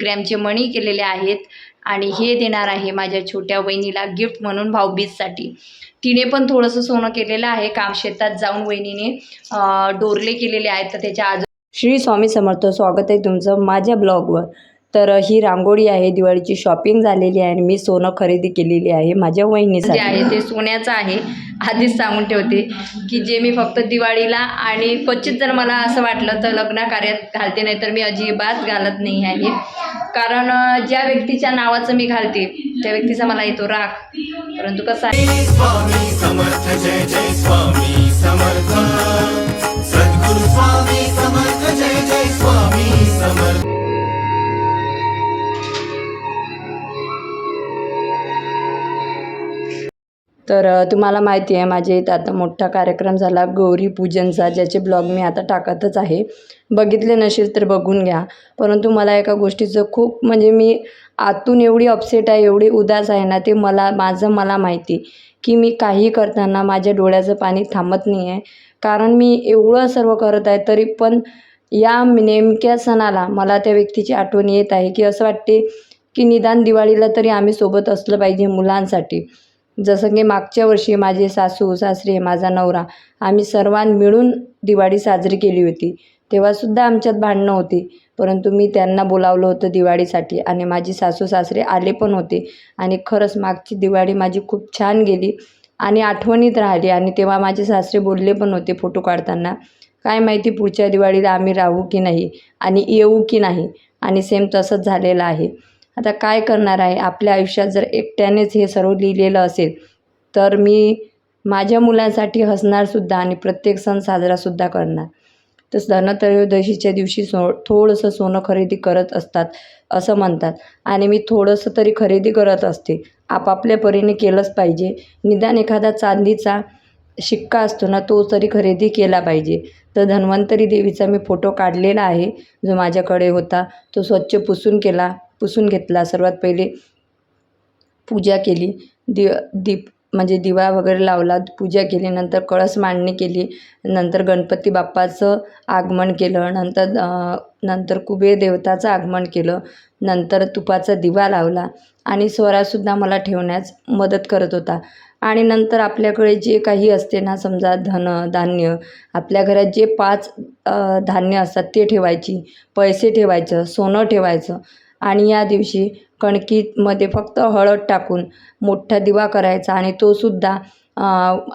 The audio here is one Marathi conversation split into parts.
ग्रॅमचे मणी केलेले आहेत आणि हे देणार आहे माझ्या छोट्या वहिनीला गिफ्ट म्हणून भाऊबीजसाठी. तिने पण थोडंसं सोनं केलेलं आहे. काम शेतात जाऊन वहिनीने डोरले केलेले आहेत. तर त्याच्या श्री स्वामी समर्थ. स्वागत आहे तुमचं माझ्या ब्लॉगवर. तर ही रांगोळी आहे, दिवाळीची शॉपिंग झालेली आहे आणि मी सोनं खरेदी केलेली आहे माझ्या वहिनीसाठी. आहे ते सोन्याचं आहे. आधीच सांगून ठेवते की जे मी फक्त दिवाळीला आणि क्वचित जर मला असं वाटलं तर लग्न कार्यात घालते, नाही तर मी अजिबात घालत नाही आहे. कारण ज्या व्यक्तीच्या नावाचं मी घालते त्या व्यक्तीचा मला येतो राग. परंतु कसं आहे, स्वामी समर्थ जय जय स्वामी समर्थ, सद्गुरु स्वामी समर्थ जय जय स्वामी समर्थ. तर तुम्हाला माहिती आहे माझ्या इथं आता मोठा कार्यक्रम झाला गौरी पूजनचा, ज्याचे ब्लॉग मी आता टाकतच आहे. बघितले नसेल तर बघून घ्या. परंतु मला एका गोष्टीचं खूप म्हणजे मी आतून एवढी अपसेट आहे, एवढी उदास आहे ना, ते मला माहिती की मी काही करताना माझ्या डोळ्याचं पाणी थांबत नाही आहे. कारण मी एवढं सर्व करत आहे तरी पण या नेमक्या सणाला मला त्या व्यक्तीची आठवण येत आहे की असं वाटते की निदान दिवाळीला तरी आम्ही सोबत असलं पाहिजे मुलांसाठी. जसं की मागच्या वर्षी माझे सासू सासरे माझा नवरा आम्ही सर्वांनी मिळून दिवाळी साजरी केली होती. तेव्हासुद्धा आमच्यात भांडणं होती, परंतु मी त्यांना बोलावलं होतं दिवाळीसाठी आणि माझी सासू सासरे आले पण होते. आणि खरंच मागची दिवाळी माझी खूप छान गेली आणि आठवणीत राहिली. आणि तेव्हा माझे सासरे बोलले पण होते फोटो काढताना, काय माहिती पुढच्या दिवाळीला आम्ही राहू की नाही आणि येऊ की नाही. आणि सेम तसंच झालेलं आहे. आता काय करणार आहे, आपल्या आयुष्यात जर एकट्यानेच हे सर्व लिहिलेलं असेल तर मी माझ्या मुलांसाठी हसणारसुद्धा आणि प्रत्येक सण साजरासुद्धा करणार. तर धनत्रयोदशीच्या दिवशी थोडंसं सोनं खरेदी करत असतात असं म्हणतात आणि मी थोडंसं तरी खरेदी करत असते. आपापल्या परीने केलंच पाहिजे. निदान एखादा चांदीचा शिक्का असतो ना, तो तरी खरेदी केला पाहिजे. तर धन्वंतरी देवीचा मी फोटो काढलेला आहे, जो माझ्याकडे होता तो स्वच्छ पुसून घेतला. सर्वात पहिले पूजा केली, दीप म्हणजे दिवा वगैरे लावला, पूजा केली, नंतर कळस मांडणी केली, नंतर गणपती बाप्पाचं आगमन केलं, नंतर कुबेर देवताचं आगमन केलं, नंतर तुपाचा दिवा लावला आणि स्वरासुद्धा मला ठेवण्यास मदत करत होता. आणि नंतर आपल्याकडे जे काही असते ना, समजा धान्य, आपल्या घरात जे 5 धान्य असतात ते ठेवायची, पैसे ठेवायचं, सोनं ठेवायचं. आणि या दिवशी कणकीमध्ये फक्त हळद टाकून मोठा दिवा करायचा आणि तोसुद्धा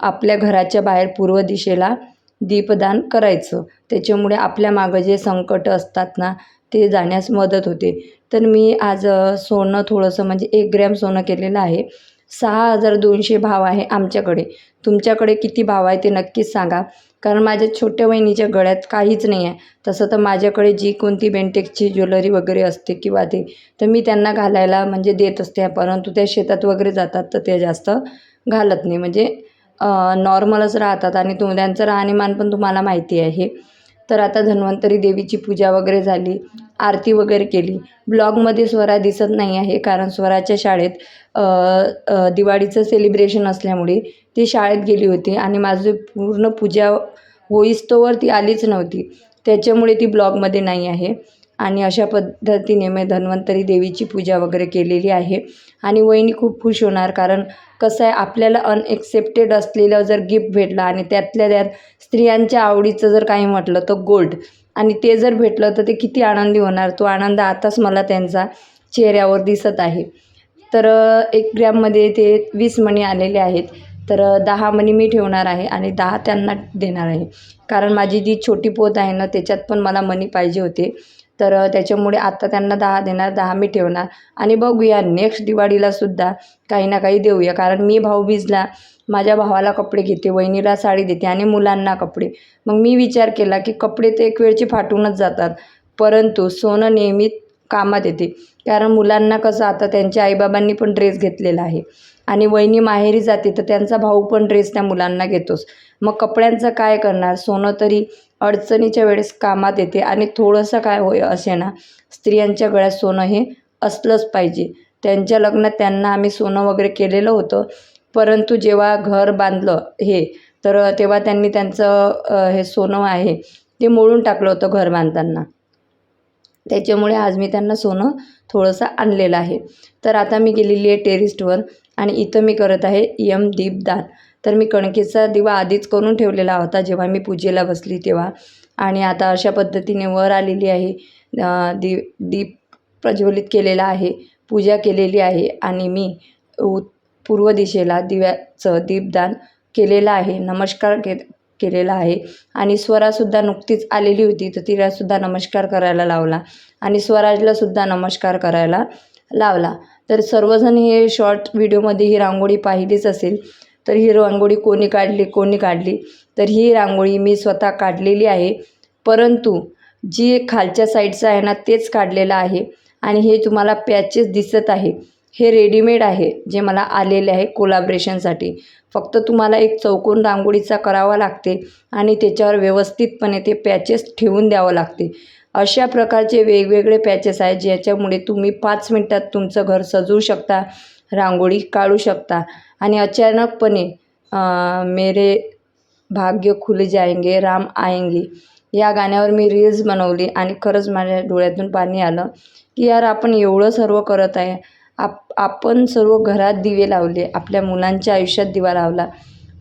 आपल्या घराच्या बाहेर पूर्व दिशेला दीपदान करायचं. त्याच्यामुळे आपल्या मागं जे संकट असतात ना, ते जाण्यास मदत होते. तर मी आज सोनं थोडंसं म्हणजे 1 ग्रॅम सोनं केलेलं आहे. 6200 भाव आहे आमच्याकडे. तुमच्याकडे किती भाव आहे ते नक्कीच सांगा. कारण माझ्या छोट्या वहिनीच्या गळ्यात काहीच नाही आहे. तसं तर माझ्याकडे जी कोणती बेंटेक्सची ज्वेलरी वगैरे असते किंवा ते तर मी त्यांना घालायला म्हणजे देत असते. परंतु त्या शेतात वगैरे जातात तर ते जास्त घालत नाही, म्हणजे नॉर्मलच राहतात. आणि त्यांचं राहणीमान पण तुम्हाला माहिती आहे. तर आता धन्वंतरी देवीची पूजा वगैरे झाली, आरती वगैरे केली. ब्लॉगमध्ये स्वरा दिसत नाही आहे कारण स्वराच्या शाळेत दिवाळीचं सेलिब्रेशन असल्यामुळे ती शाळेत गेली होती आणि माझी पूर्ण पूजा होईस्तोवर ती आलीच नव्हती, त्याच्यामुळे ती ब्लॉगमध्ये नाही आहे. आणि अशा पद्धतीने मी धन्वंतरी देवीची पूजा वगैरे केलेली आहे. आणि वहिनी खूप खुश होणार, कारण कसं आहे, आपल्याला अनएक्सेप्टेड असलेलं जर गिफ्ट भेटलं आणि त्यातल्या त्यात स्त्रियांच्या आवडीचं जर काही म्हटलं तर गोल्ड, आणि ते जर भेटलं तर ते किती आनंदी होणार. तो आनंद आताच मला त्यांचा चेहऱ्यावर दिसत आहे. तर 1 ग्रॅममध्ये ते 20 मणी आलेले आहेत. तर 10 मणी मी ठेवणार आहे आणि 10 त्यांना देणार आहे. कारण माझी जी छोटी पोत आहे ना, त्याच्यात पण मला मणी पाहिजे होते. तर त्याच्यामुळे आता त्यांना 10 देणार, 10 मी ठेवणार आणि बघूया नेक्स्ट दिवाळीलासुद्धा काही ना काही देऊया. कारण मी भाऊबीजला माझ्या भावाला कपडे घेते, वहिनीला साडी देते आणि मुलांना कपडे. मग मी विचार केला की कपडे ते एक वेळचे फाटूनच जातात, परंतु सोनं नेहमी कामात येते. कारण मुलांना कसं आता त्यांच्या आईबाबांनी पण ड्रेस घेतलेला आहे आणि वहिनी माहेरी जाते तर त्यांचा भाऊ पण ड्रेस त्या मुलांना घेतोच. मग कपड्यांचं काय करणार, सोनं तरी अडचणीच्या वेळेस कामात येते. आणि थोडंसं काय असे ना, स्त्रियांच्या गळ्यात सोनं हे असलंच पाहिजे. त्यांच्या लग्नात त्यांना आम्ही सोनं वगैरे केलेलं होतं, परंतु जेव्हा घर बांधलं तर तेव्हा त्यांनी त्यांचं हे सोनं आहे ते मोडून टाकलं होतं घर बांधताना. त्याच्यामुळे आज मी त्यांना सोनं थोडंसं आणलेलं आहे. तर आता मी गेलेली आहे टेरेसवर आणि इथं मी करत आहे दीपदान. तर मी कणकेचा दिवा आधीच करून ठेवलेला होता जेव्हा मी पूजेला बसली तेव्हा. आणि आता अशा पद्धतीने वर आलेली आहे. दीप प्रज्वलित केलेला आहे, पूजा केलेली आहे आणि मी पूर्व दिशेला दिव्याचं दीपदान केलेलं आहे. नमस्कार केलेला आहे आणि स्वरासुद्धा नुकतीच आलेली होती, तर तिलासुद्धा नमस्कार करायला लावला आणि स्वराजलासुद्धा नमस्कार करायला लावला. तर सर्वजण हे शॉर्ट व्हिडिओमध्ये ही रांगोळी पाहिलीच असेल. तर ही रांगोळी कोणी काढली तर ही रांगोळी मी स्वतः काढलेली आहे, परंतु जी खालच्या साईडचं आहे ना तेच काढलेलं आहे. आणि हे तुम्हाला पॅचेस दिसत आहे, हे रेडीमेड आहे जे मला आलेले आहे कोलॅबरेशनसाठी. फक्त तुम्हाला एक चौकोन रांगोळीचा करावा लागते आणि त्याच्यावर व्यवस्थितपणे ते पॅचेस ठेवून द्यावं लागते. अशा प्रकारचे वेगवेगळे पॅचेस आहेत ज्याच्यामुळे तुम्ही 5 मिनटात तुमचं घर सजवू शकता, रांगोळी काढू शकता. आणि अचानकपणे मेरे भाग्य खुल जाएंगे राम आएंगे या गाण्यावर मी रील्स बनवली आणि खरंच माझ्या डोळ्यातून पाणी आलं की यार आपण एवढं सर्व करत आहे. आपण सर्व घरात दिवे लावले, आपल्या मुलांच्या आयुष्यात दिवा लावला,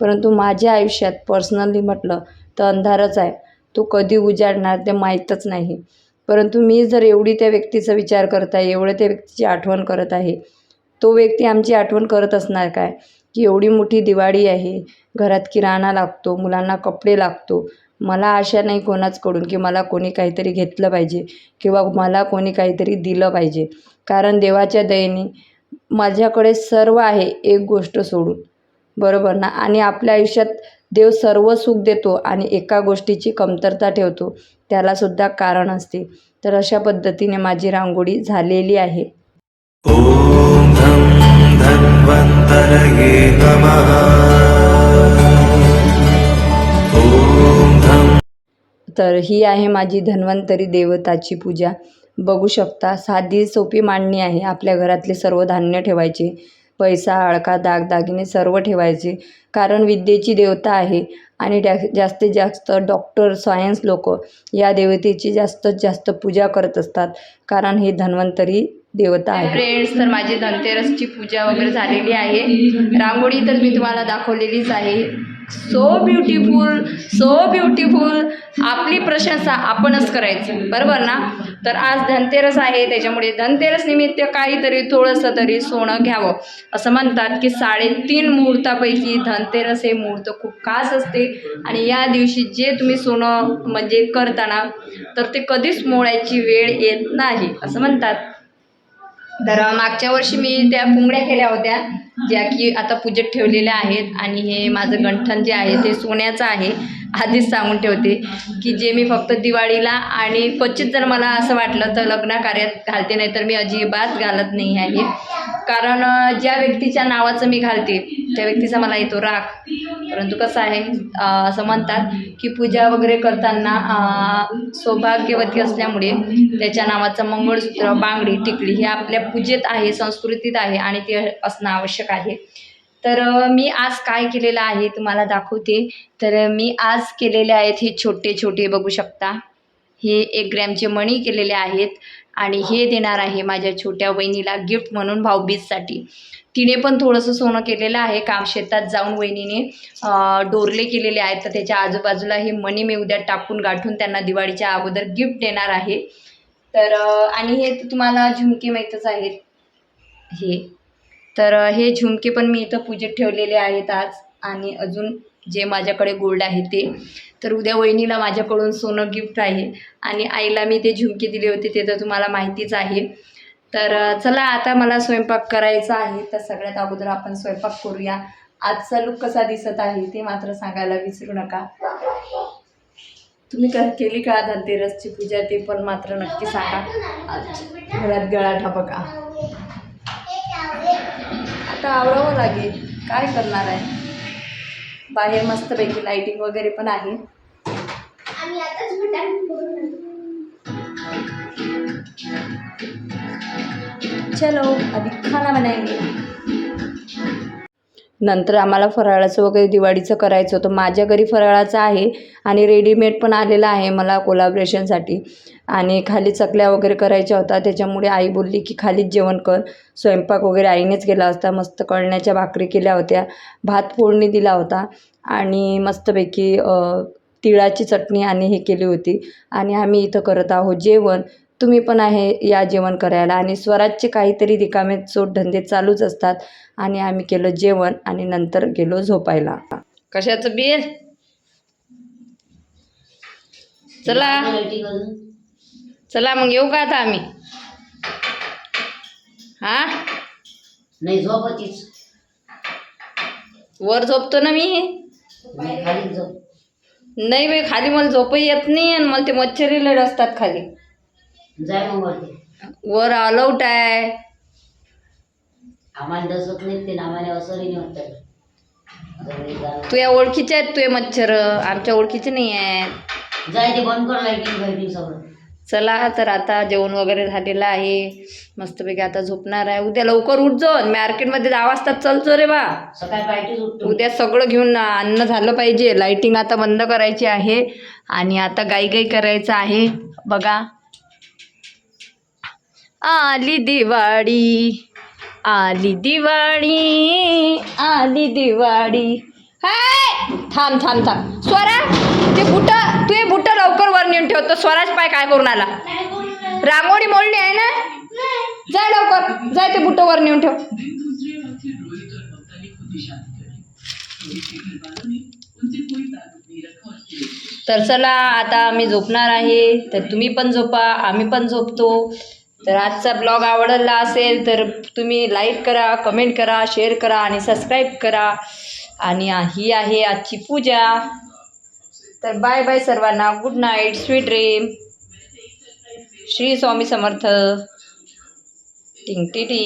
परंतु माझ्या आयुष्यात पर्सनली म्हटलं तर अंधारच आहे. तो कधी उजाडणार ते माहीतच नाही. परंतु मी जर एवढी त्या व्यक्तीचा विचार करत आहे, एवढं त्या व्यक्तीची आठवण करत आहे, तो व्यक्ती आमची आठवण करत असणार काय की एवढी मोठी दिवाळी आहे, घरात किराणा लागतो, मुलांना कपडे लागतो. मला आशा नाही कोणाचकडून की मला कोणी काहीतरी घेतलं पाहिजे किंवा मला कोणी काहीतरी दिलं पाहिजे, कारण देवाच्या दयेने माझ्याकडे सर्व आहे एक गोष्ट सोडून, बरोबर ना. आणि आपल्या आयुष्यात देव सर्व सुख देतो आणि एका गोष्टीची कमतरता ठेवतो, त्यालासुद्धा कारण असते. तर अशा पद्धतीने माझी रांगोळी झालेली आहे. ॐ धं धन्वन्तरये नमः। ॐ धं तर ही आहे माझी धन्वंतरी देवताची पूजा. बघू शकता, साधी सोपी मांडणी आहे. आपल्या घरातले सर्व धान्य ठेवायचे, पैसा, अळका, दागदागिने सर्व ठेवायचे, कारण विद्येची देवता आहे. आणि जास्तीत जास्त डॉक्टर, सायन्स लोक या देवतेची जास्तीत जास्त पूजा करत असतात, कारण ही धन्वंतरी देवता आहे. फ्रेंड्स, तर माझी धनतेरसची पूजा वगैरे झालेली आहे. रांगोळी तर मी तुम्हाला दाखवलेलीच आहे. So beautiful, so beautiful. आपली प्रशंसा आपणच करायची, बरोबर ना. तर आज धनतेरस आहे, त्याच्यामुळे धनतेरस निमित्त काहीतरी थोडंसं तरी सोनं घ्यावं. असं म्हणतात की 3.5 मुहूर्तापैकी धनतेरस हे मुहूर्त खूप खास असते आणि या दिवशी जे तुम्ही सोनं म्हणजे करताना तर ते कधीच मोडायची वेळ येत नाही असं म्हणतात. तर मागच्या वर्षी मी त्या पुंगड्या केल्या होत्या, ज्या की आता पूजेत ठेवलेल्या आहेत. आणि हे माझं गंठण जे आहे ते सोन्याचं आहे. आधीच सांगून ठेवते की जे मी फक्त दिवाळीला आणि क्वचित जर मला असं वाटलं तर लग्न कार्यात घालते, नाही तर मी अजिबात घालत नाही आहे. कारण ज्या व्यक्तीच्या नावाचं मी घालते त्या व्यक्तीचा मला येतो राग. परंतु कसं आहे, असं म्हणतात की पूजा वगैरे करताना सौभाग्यवती असल्यामुळे त्याच्या नावाचं मंगळसूत्र, बांगडी, टिकली हे आपल्या पूजेत आहे, संस्कृतीत आहे आणि ते असणं आवश्यक आहे. तर मी आज काय केलेलं आहे तुम्हाला दाखवते. तर मी आज केलेले आहेत हे छोटे छोटे, बघू शकता, हे 1 ग्रॅमचे मणी केलेले आहेत आणि हे देणार आहे माझ्या छोट्या वहिनीला गिफ्ट म्हणून भाऊबीजसाठी. तिने पण थोडंसं सोनं केलेलं आहे. काम शेतात जाऊन वहिनीने डोरले केलेले आहेत, तर त्याच्या आजूबाजूला हे मणी मी उद्या टाकून गाठून त्यांना दिवाळीच्या अगोदर गिफ्ट देणार आहे. तर आणि हे तुम्हाला झुमके माहीतच आहेत हे. तर हे झुमके पण मी इथं पूजेत ठेवलेले आहेत आज. आणि अजून जे माझ्याकडे गोल्ड आहे ते. तर उद्या वहिनीला माझ्याकडून सोनं गिफ्ट आहे आणि आईला मी ते झुमके दिले होते ते तर तुम्हाला माहितीच आहे. तर चला आता मला स्वयंपाक करायचा आहे, तर सगळ्यात अगोदर आपण स्वयंपाक करूया. आजचा लुक कसा दिसत आहे ते मात्र सांगायला विसरू नका. तुम्ही केली का धनतेरसची पूजा ते पण मात्र नक्की सांगा. घरात गळाठा बघा, आता आवरावं लागेल, काय करणार आहे. बाहेर मस्तपैकी लाइटिंग वगैरे पण आहे. चलो अभी खाना बनाएंगे. नंतर आम्हाला फराळाचं वगैरे दिवाळीचं करायचं होतं. माझ्या घरी फराळाचं आहे आणि रेडीमेड पण आलेलं आहे मला कोलॅबरेशनसाठी. आणि खाली चकल्या वगैरे करायच्या होत्या, त्याच्यामुळे आई बोलली की खालीच जेवण कर. स्वयंपाक वगैरे आईनेच केला असता. मस्त कळण्याच्या भाकरी केल्या होत्या, भात फोडणी दिला होता आणि मस्तपैकी तिळाची चटणी आणि हे केली होती. आणि आम्ही इथं करत आहोत जेवण. तुम्ही पण आहे या जेवण करायला. आणि स्वराजचे काहीतरी रिकामे धंदे चालूच असतात. आणि आम्ही केलं जेवण आणि नंतर गेलो झोपायला. कशाचं बिल? चला चला मग येऊ का आता आम्ही? हा नाही झोपतीच, वर झोपतो ना मी. खाली झोप. नाही बाई, खाली मला झोपही येत नाही आणि मला ते मच्छरी लय असतात खाली. जाय मग वरती. वर अलाउट आहे. आम्हाला दसत नाही ते आम्हाला असं नाही होतं. तुझ्या ओळखीचे आहेत तुझे मच्छर, आमच्या ओळखीचे नाही आहेत. जाय ते बंद कर लाईटिंग फायटिंग सगळं. चला तर आता जेवण वगैरे झालेलं आहे. मस्तपैकी आता झोपणार आहे. उद्या लवकर उठजो. मार्केटमध्ये 10 वाजता चलचो रे बा. सकाळी पार्टीच उठतो. उद्या सगळं घेऊन अन्न झालं पाहिजे. लाईटिंग आता बंद करायची आहे आणि आता गाई करायचं आहे. बघा, आली दिवाळी, आली दिवाळी, आली दिवाळी. हाय थांब थांब थांब स्वरा, तू हे बुट लवकर वर नेऊन ठेवतो. स्वराज पाय काय करून आला. रांगोळी मोडली आहे ना, जाय लवकर, जाय ते बुट वर नेऊन ठेव. तर चला आता आम्ही झोपणार आहे. तर तुम्ही पण झोपा, आम्ही पण झोपतो. तर आजचा ब्लॉग आवडला असेल तर तुम्ही लाईक करा, कमेंट करा, शेअर करा आणि सबस्क्राईब करा. आणि ही आहे आजची पूजा. तर बाय बाय सर्वांना. Good night, sweet dream. Shri Swami Samarth. टिंग टी टी.